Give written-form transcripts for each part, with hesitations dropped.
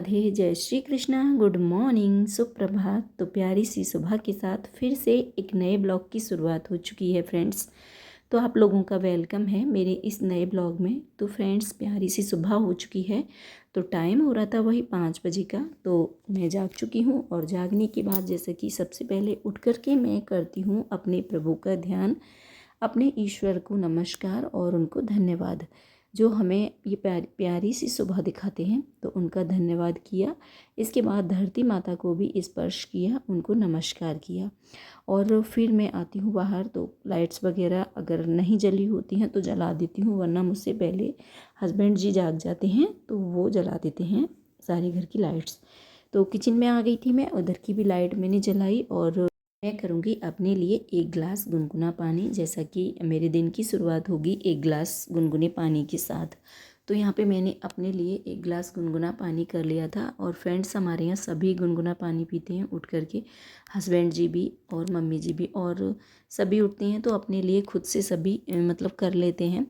राधे, जय Shri Krishna, good morning, सुप्रभात। तो प्यारी सी सुबह के साथ फिर से एक नए ब्लॉग की शुरुआत हो चुकी है फ्रेंड्स। तो आप लोगों का वेलकम है मेरे इस नए ब्लॉग में। तो फ्रेंड्स, प्यारी सी सुबह हो चुकी है। तो टाइम हो रहा था वही 5 बजे का। तो मैं जाग चुकी हूँ और जागने के बाद जैसे कि सबसे पहले उठ कर के मैं करती हूँ अपने प्रभु का ध्यान, अपने ईश्वर को नमस्कार और उनको धन्यवाद, जो हमें ये प्यारी सी सुबह दिखाते हैं। तो उनका धन्यवाद किया। इसके बाद धरती माता को भी स्पर्श किया, उनको नमस्कार किया। और फिर मैं आती हूँ बाहर। तो लाइट्स वगैरह अगर नहीं जली होती हैं तो जला देती हूँ, वरना मुझसे पहले हस्बैंड जी जाग जाते हैं तो वो जला देते हैं सारे घर की लाइट्स। तो किचन में आ गई थी मैं, उधर की भी लाइट मैंने जलाई और मैं करूँगी अपने लिए 1 गिलास गुनगुना पानी, जैसा कि मेरे दिन की शुरुआत होगी 1 गिलास गुनगुने पानी के साथ। तो यहाँ पे मैंने अपने लिए 1 गिलास गुनगुना पानी कर लिया था। और फ्रेंड्स, हमारे यहाँ सभी गुनगुना पानी पीते हैं उठ करके, हस्बैंड जी भी और मम्मी जी भी, और सभी उठते हैं तो अपने लिए खुद से सभी मतलब कर लेते हैं।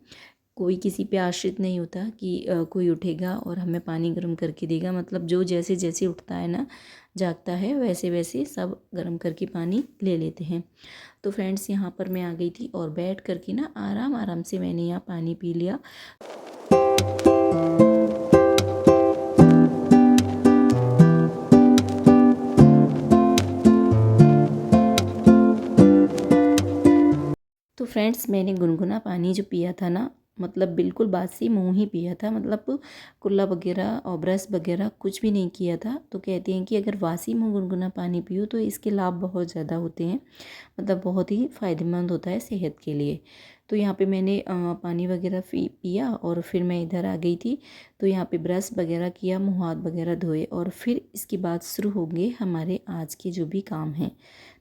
कोई किसी पे आश्रित नहीं होता कि कोई उठेगा और हमें पानी गर्म करके देगा। मतलब जो जैसे जैसे उठता है ना, जागता है, वैसे वैसे सब गर्म करके पानी ले लेते हैं। तो फ्रेंड्स, यहाँ पर मैं आ गई थी और बैठ करके ना आराम आराम से मैंने यहाँ पानी पी लिया। तो फ्रेंड्स, मैंने गुनगुना पानी जो पिया था ना, मतलब बिल्कुल बासी मुँह ही पिया था। मतलब कुल्ला वगैरह और ब्रश वगैरह कुछ भी नहीं किया था। तो कहते हैं कि अगर बासी मुँह गुनगुना पानी पियो तो इसके लाभ बहुत ज़्यादा होते हैं, मतलब बहुत ही फ़ायदेमंद होता है सेहत के लिए। तो यहाँ पे मैंने पानी वगैरह पिया और फिर मैं इधर आ गई थी। तो यहाँ पे ब्रश वगैरह किया, मुँह हाथ वगैरह धोए और फिर इसके बाद शुरू होंगे हमारे आज के जो भी काम हैं।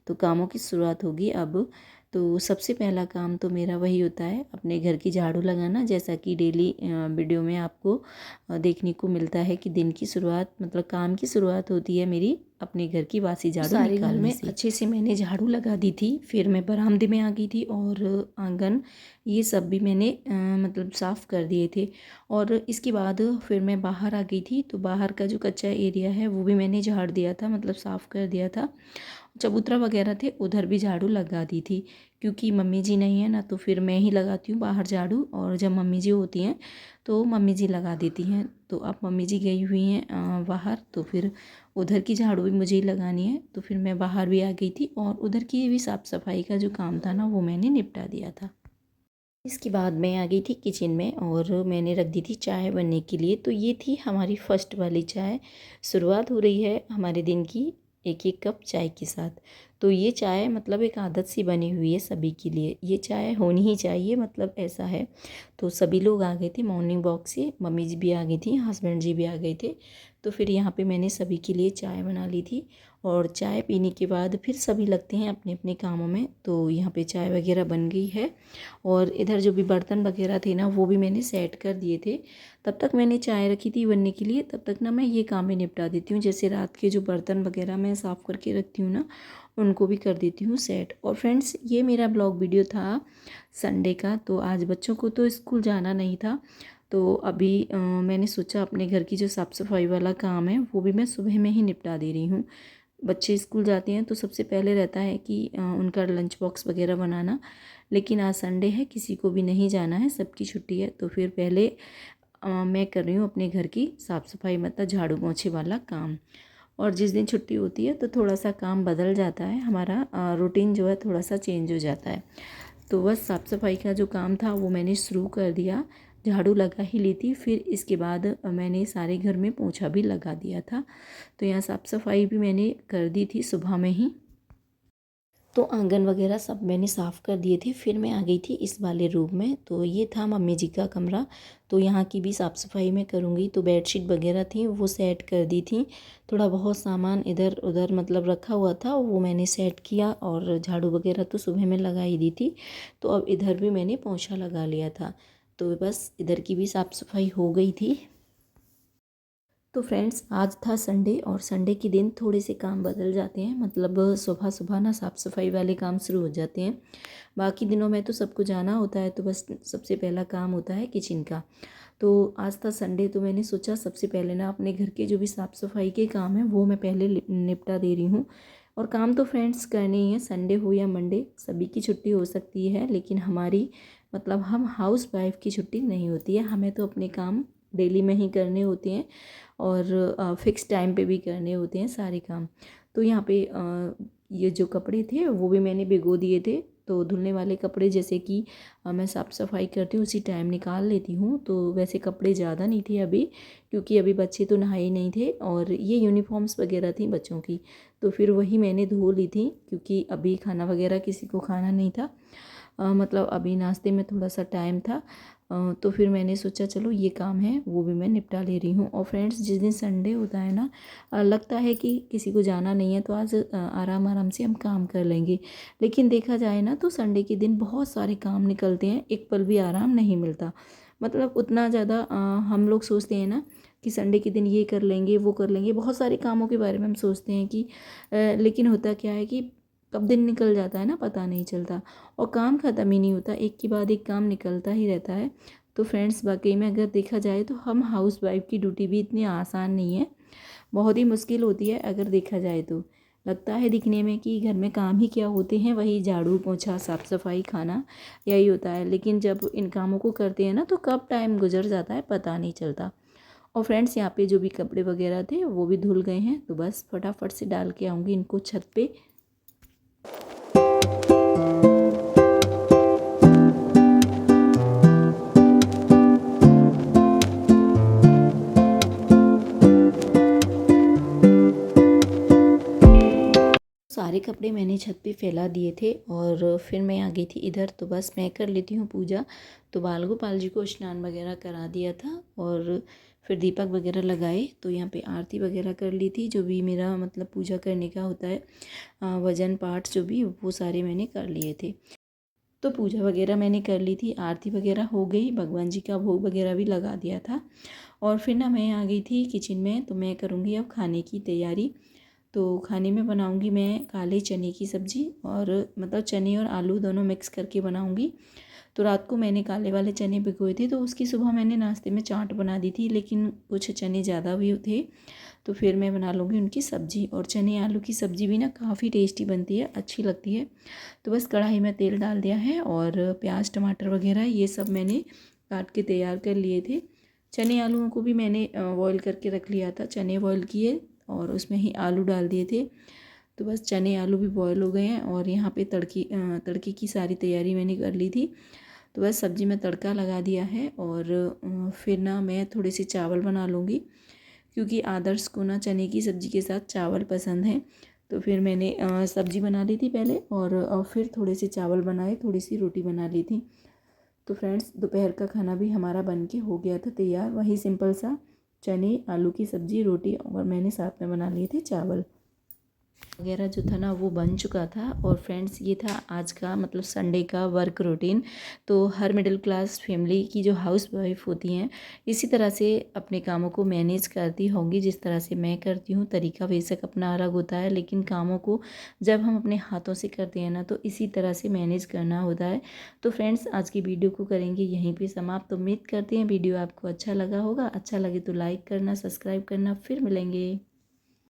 तो कामों की शुरुआत होगी अब। तो सबसे पहला काम तो मेरा वही होता है, अपने घर की झाड़ू लगाना। जैसा कि डेली वीडियो में आपको देखने को मिलता है कि दिन की शुरुआत, मतलब काम की शुरुआत होती है मेरी अपने घर की बासी झाड़ू सारे घर में अच्छे से मैंने झाड़ू लगा दी थी। फिर मैं बरामदे में आ गई थी और आंगन ये सब भी मैंने मतलब साफ़ कर दिए थे। और इसके बाद फिर मैं बाहर आ गई थी। तो बाहर का जो कच्चा एरिया है वो भी मैंने झाड़ दिया था, मतलब साफ़ कर दिया था। चबूतरा वगैरह थे, उधर भी झाड़ू लगा दी थी। क्योंकि मम्मी जी नहीं है ना, तो फिर मैं ही लगाती हूँ बाहर झाड़ू। और जब मम्मी जी होती हैं तो मम्मी जी लगा देती हैं। तो अब मम्मी जी गई हुई हैं बाहर, तो फिर उधर की झाड़ू भी मुझे ही लगानी है। तो फिर मैं बाहर भी आ गई थी और उधर की भी साफ़ सफाई का जो काम था ना, वो मैंने निपटा दिया था। इसके बाद मैं आ गई थी किचन में और मैंने रख दी थी चाय बनने के लिए। तो ये थी हमारी फर्स्ट वाली चाय। शुरुआत हो रही है हमारे दिन की 1-1 कप चाय के साथ। तो ये चाय मतलब एक आदत सी बनी हुई है सभी के लिए, ये चाय होनी ही चाहिए, मतलब ऐसा है। तो सभी लोग आ गए थे मॉर्निंग वॉक से, मम्मी जी भी आ गई थी, हस्बैंड जी भी आ गए थे। तो फिर यहाँ पे मैंने सभी के लिए चाय बना ली थी। और चाय पीने के बाद फिर सभी लगते हैं अपने अपने कामों में। तो यहाँ पे चाय वगैरह बन गई है और इधर जो भी बर्तन वगैरह थे ना, वो भी मैंने सेट कर दिए थे। तब तक मैंने चाय रखी थी बनने के लिए, तब तक ना मैं ये काम भी निपटा देती हूँ। जैसे रात के जो बर्तन वगैरह मैं साफ़ करके रखती हूँ ना, उनको भी कर देती हूँ सेट। और फ्रेंड्स, ये मेरा ब्लॉग वीडियो था संडे का। तो आज बच्चों को तो स्कूल जाना नहीं था। तो अभी मैंने सोचा अपने घर की जो साफ़ सफाई वाला काम है वो भी मैं सुबह में ही निपटा दे रही हूँ। बच्चे स्कूल जाते हैं तो सबसे पहले रहता है कि उनका लंच बॉक्स वगैरह बनाना। लेकिन आज संडे है, किसी को भी नहीं जाना है, सबकी छुट्टी है। तो फिर पहले मैं कर रही हूँ अपने घर की साफ़ सफाई, मतलब झाड़ू पोंछे वाला काम। और जिस दिन छुट्टी होती है तो थोड़ा सा काम बदल जाता है, हमारा रूटीन जो है थोड़ा सा चेंज हो जाता है। तो बस साफ़ सफाई का जो काम था वो मैंने शुरू कर दिया। झाड़ू लगा ही ली थी, फिर इसके बाद मैंने सारे घर में पोंछा भी लगा दिया था। तो यहाँ साफ़ सफाई भी मैंने कर दी थी सुबह में ही। तो आंगन वगैरह सब मैंने साफ़ कर दिए थे। फिर मैं आ गई थी इस वाले रूम में। तो ये था मम्मी जी का कमरा। तो यहाँ की भी साफ़ सफाई मैं करूँगी। तो बेडशीट वगैरह थी वो सेट कर दी थी। थोड़ा बहुत सामान इधर उधर मतलब रखा हुआ था, वो मैंने सेट किया। और झाड़ू वगैरह तो सुबह में लगा ही दी थी। तो अब इधर भी मैंने पोंछा लगा लिया था। तो बस इधर की भी साफ़ सफाई हो गई थी। तो फ्रेंड्स, आज था संडे और संडे के दिन थोड़े से काम बदल जाते हैं, मतलब सुबह सुबह ना साफ़ सफाई वाले काम शुरू हो जाते हैं। बाकी दिनों में तो सबको जाना होता है, तो बस सबसे पहला काम होता है किचन का। तो आज था संडे, तो मैंने सोचा सबसे पहले ना अपने घर के जो भी साफ़ सफाई के काम हैं वो मैं पहले निपटा दे रही हूँ। और काम तो फ्रेंड्स करने ही है, संडे हो या मंडे सभी की छुट्टी हो सकती है, लेकिन हमारी मतलब हम हाउस वाइफ की छुट्टी नहीं होती है। हमें तो अपने काम डेली में ही करने होते हैं और फिक्स टाइम पे भी करने होते हैं सारे काम। तो यहाँ पे ये जो कपड़े थे वो भी मैंने भिगो दिए थे। तो धुलने वाले कपड़े जैसे कि मैं साफ़ सफाई करती हूँ उसी टाइम निकाल लेती हूँ। तो वैसे कपड़े ज़्यादा नहीं थे अभी, क्योंकि अभी बच्चे तो नहाए नहीं थे और ये यूनिफॉर्म्स वगैरह थी बच्चों की, तो फिर वही मैंने धो ली थी, क्योंकि अभी खाना वगैरह किसी को खाना नहीं था। मतलब अभी नाश्ते में थोड़ा सा टाइम था। तो फिर मैंने सोचा चलो ये काम है वो भी मैं निपटा ले रही हूँ। और फ्रेंड्स जिस दिन संडे होता है ना, लगता है कि किसी को जाना नहीं है तो आज आराम आराम से हम काम कर लेंगे, लेकिन देखा जाए ना तो संडे के दिन बहुत सारे काम निकलते हैं, एक पल भी आराम नहीं मिलता। मतलब उतना ज़्यादा हम लोग सोचते हैं ना कि संडे के दिन ये कर लेंगे वो कर लेंगे, बहुत सारे कामों के बारे में हम सोचते हैं कि लेकिन होता क्या है कि कब दिन निकल जाता है ना पता नहीं चलता, और काम ख़त्म ही नहीं होता, एक के बाद एक काम निकलता ही रहता है। तो फ्रेंड्स वाकई में अगर देखा जाए तो हम हाउस वाइफ की ड्यूटी भी इतनी आसान नहीं है, बहुत ही मुश्किल होती है अगर देखा जाए तो। लगता है दिखने में कि घर में काम ही क्या होते हैं, वही झाड़ू पोछा साफ़ सफाई खाना यही होता है, लेकिन जब इन कामों को करते हैं ना तो कब टाइम गुजर जाता है पता नहीं चलता। और फ्रेंड्स यहाँ पे जो भी कपड़े वगैरह थे वो भी धुल गए हैं, तो बस फटाफट से डाल के आऊँगी इनको छत पे। सारे कपड़े मैंने छत पे फैला दिए थे और फिर मैं आ गई थी इधर, तो बस मैं कर लेती हूँ पूजा। तो बाल गोपाल जी को स्नान वगैरह करा दिया था और फिर दीपक वगैरह लगाए, तो यहाँ पे आरती वगैरह कर ली थी, जो भी मेरा मतलब पूजा करने का होता है वजन पाठ जो भी वो सारे मैंने कर लिए थे। तो पूजा वगैरह मैंने कर ली थी, आरती वगैरह हो गई, भगवान जी का भोग वगैरह भी लगा दिया था। और फिर ना मैं आ गई थी किचन में, तो मैं करूँगी अब खाने की तैयारी। तो खाने में बनाऊंगी मैं काले चने की सब्ज़ी, और मतलब चने और आलू दोनों मिक्स करके बनाऊंगी। तो रात को मैंने काले वाले चने भिगोए थे, तो उसकी सुबह मैंने नाश्ते में चाट बना दी थी, लेकिन कुछ चने ज़्यादा भी थे, तो फिर मैं बना लूँगी उनकी सब्ज़ी। और चने आलू की सब्ज़ी भी ना काफ़ी टेस्टी बनती है, अच्छी लगती है। तो बस कढ़ाई में तेल डाल दिया है और प्याज टमाटर वगैरह ये सब मैंने काट के तैयार कर लिए थे। चने आलूओं को भी मैंने बॉईल करके रख लिया था, चने बॉईल किए और उसमें ही आलू डाल दिए थे। तो बस चने आलू भी बॉयल हो गए हैं और यहाँ पे तड़के की सारी तैयारी मैंने कर ली थी। तो बस सब्ज़ी में तड़का लगा दिया है और फिर ना मैं थोड़े से चावल बना लूँगी, क्योंकि आदर्श को ना चने की सब्ज़ी के साथ चावल पसंद है। तो फिर मैंने सब्ज़ी बना ली थी पहले और फिर थोड़े से चावल बनाए, थोड़ी सी रोटी बना ली थी। तो फ्रेंड्स दोपहर का खाना भी हमारा बन के हो गया था तैयार, वही सिंपल सा चने आलू की सब्ज़ी रोटी, और मैंने साथ में बना लिए थे चावल वगैरह जो था ना वो बन चुका था। और फ्रेंड्स ये था आज का मतलब संडे का वर्क रूटीन। तो हर मिडिल क्लास फैमिली की जो हाउस वाइफ होती हैं इसी तरह से अपने कामों को मैनेज करती होंगी, जिस तरह से मैं करती हूँ। तरीका बेशक अपना अलग होता है, लेकिन कामों को जब हम अपने हाथों से करते हैं ना तो इसी तरह से मैनेज करना होता है। तो फ्रेंड्स आज की वीडियो को करेंगे यहीं पर समाप्त। उम्मीद करते हैं वीडियो आपको अच्छा लगा होगा, अच्छा लगे तो लाइक करना, सब्सक्राइब करना। फिर मिलेंगे।